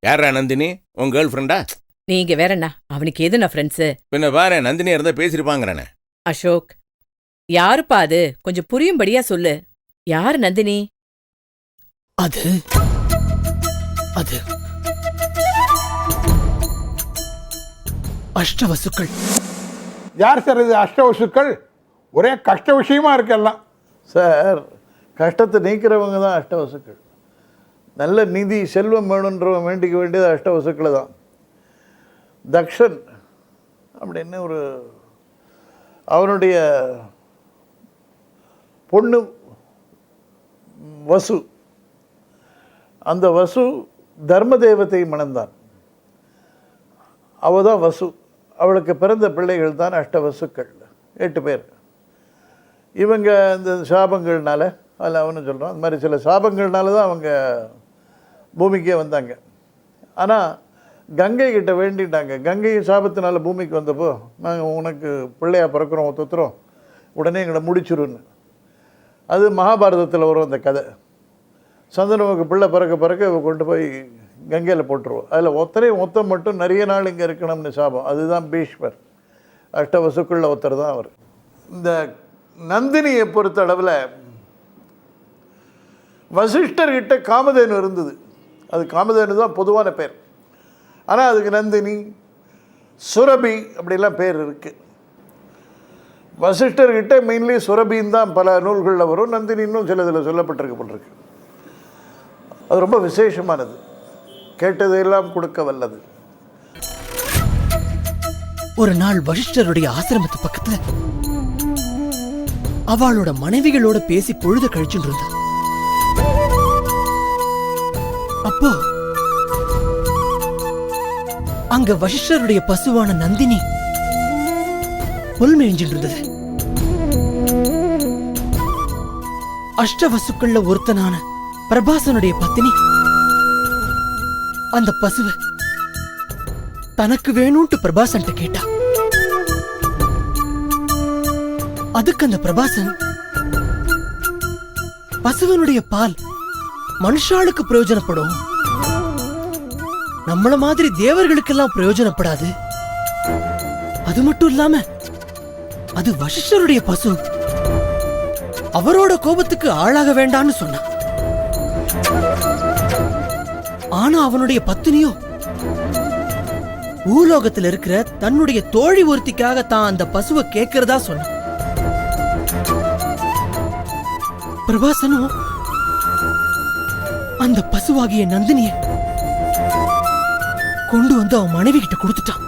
யாரா நந்தினி? உன் கேர்ள் ஃப்ரெண்டா? நீங்க வேறண்ணா, அவனுக்கு எதுண்ணா ஃப்ரெண்ட்ஸு? பின்ன பாரு, நந்தினி இருந்தா பேசிருப்பாங்கிறேன். அசோக், யாருப்பா அது? கொஞ்சம் புரியும்படியா சொல்லு. யாரு நந்தினி? அது அது அஷ்டவசுக்கள். யார் சார் இது அஷ்டவசுக்கள்? ஒரே கஷ்ட விஷயமா இருக்கெல்லாம். சார், கஷ்டத்தை நீக்கிறவங்க தான் அஷ்டவசுக்கள். நல்ல நிதி செல்வம் வேணுன்றவன் வேண்டிக்க வேண்டியது அஷ்டவசுக்களை தான். தக்ஷன் அப்படின்னு ஒரு அவனுடைய பொண்ணு வசு, அந்த வசு தர்ம தேவத்தை மணந்தான். அவள் தான் வசு. அவளுக்கு பிறந்த பிள்ளைகள் தான் அஷ்டவசுக்கள், 8 பேர். இவங்க இந்த சாபங்கள்னால, அதில் அவனு சொல்கிறான், அந்த மாதிரி சில சாபங்கள்னால தான் அவங்க பூமிக்கே வந்தாங்க. ஆனால் கங்கை கிட்ட வேண்டிட்டாங்க. கங்கை சாபத்தினால பூமிக்கு வந்தப்போ, நாங்கள் உனக்கு பிள்ளையாக பிறக்கிறோம், ஒத்துத்துறோம், உடனே எங்களை முடிச்சிருன்னு. அது மகாபாரதத்தில் வரும் அந்த கதை. சந்தனமுக்கு பிள்ளை பிறக்க பிறக்க கொண்டு போய் கங்கையில் போட்டுருவோம். அதில் ஒத்தம் மட்டும் நிறைய நாள் இங்கே இருக்கணும்னு சாபம். அதுதான் பீஷ்மர். அஷ்டவசுக்குள்ள ஒருத்தர் தான் அவர். இந்த நந்தினியை பொறுத்த அளவில் வசிஷ்டர்கிட்ட காமதேனு இருந்தது. அது காமதேனு தான் பொதுவான பேர். ஆனால் அதுக்கு நந்தினி, சுரபி அப்படிலாம் பேர் இருக்குது. வசிஷ்டர்கிட்ட மெயின்லி சுரபின்னு தான் பல நூல்களில் வரும். நந்தினி இன்னும் சில இதில் சொல்லப்பட்டிருக்கு. அது ரொம்ப விசேஷமானது, கேட்டதையெல்லாம் கொடுக்க வல்லது. ஒரு நாள் வசிஷ்டருடைய ஆசிரமத்து பக்கத்துல அவளோட மனைவிகளோட பேசி பொழுத கழிச்சுட்டு இருந்தா. அப்போ அங்க வசிஷ்டருடைய பசுவான நந்தினி புல் மேய்ஞ்சிட்டு இருந்தது. அஷ்டவசுக்கள்ல ஒருத்தனான பிரபாசனுடைய பத்தினி அந்த பசுவை தனக்கு வேணும்ட்டு பிரபாசன்ட்ட கேட்டா. அதுக்கு அந்த பிரபாசன், பசுவனுடைய பால் மனுஷாளுக்கு பிரயோஜனப்படும், நம்மள மாதிரி தேவர்களுக்கெல்லாம் பிரயோஜனப்படாது, அது மட்டும் இல்லாம அது வசிஷ்டருடைய பசு, அவரோட கோபத்துக்கு ஆளாக வேண்டான்னு சொன்னான். ஆனா அவனுடைய பத்தினியோ பூலோகத்தில் இருக்கிற தன்னுடைய தோழி ஒருத்திக்காக தான் அந்த பசுவை கேட்கிறதா சொன்ன. பிரபாசனும் அந்த பசுவாகிய நந்தினிய கொண்டு வந்து அவன் மனைவி கிட்ட கொடுத்துட்டான்.